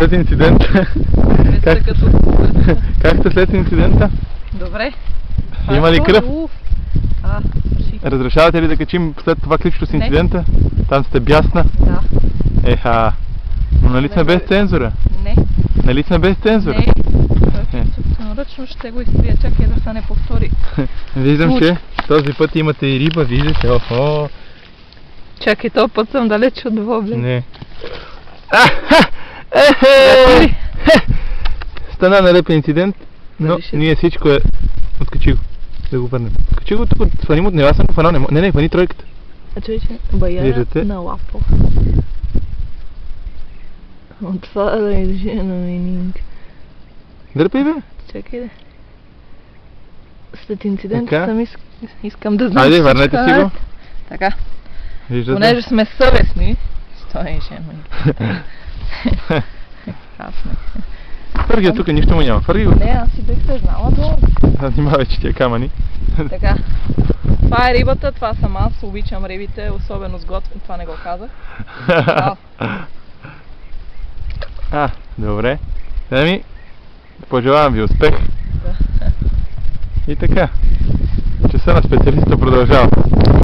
след инцидента? Как сте след инцидента? Добре. Има ли кръв? Разрешавате ли да качим след това клипчето с инцидента? Там сте бясна? Да. Еха. Но нали сме без цензура? Не. Нали сме без цензура? Не. Собственоръчно ще го изтрия, чакай да се не повтори. Виждам, че този път имате и риба, виждаш. Охо. Чакай, този път съм далеч от вобле. Не. Стана налепен инцидент, но ние всичко е... Откачи го. Да го върнем. Откачи го тук, свани му от него, аз съм го фанал. Не, хвани тройката. Чуйте, бая на лапо. Отваряй жена мининг. Дърпай бе. Чакай да. След инцидента съм искам да знам. Айде, върнете си го. Така. Виждате. Понеже сме съвестни. Стой, жена. Ясно. Фърги тук, нищо му няма. Фърги го. Не, аз си бих се знала долу. Внимавай, че ти е камъни. Така. Това е рибата, това съм аз. Обичам рибите, особено с готвен. Това не го казах. Добре. Еми, пожелавам ви успех. Да. И така. Часа на специалиста продължава.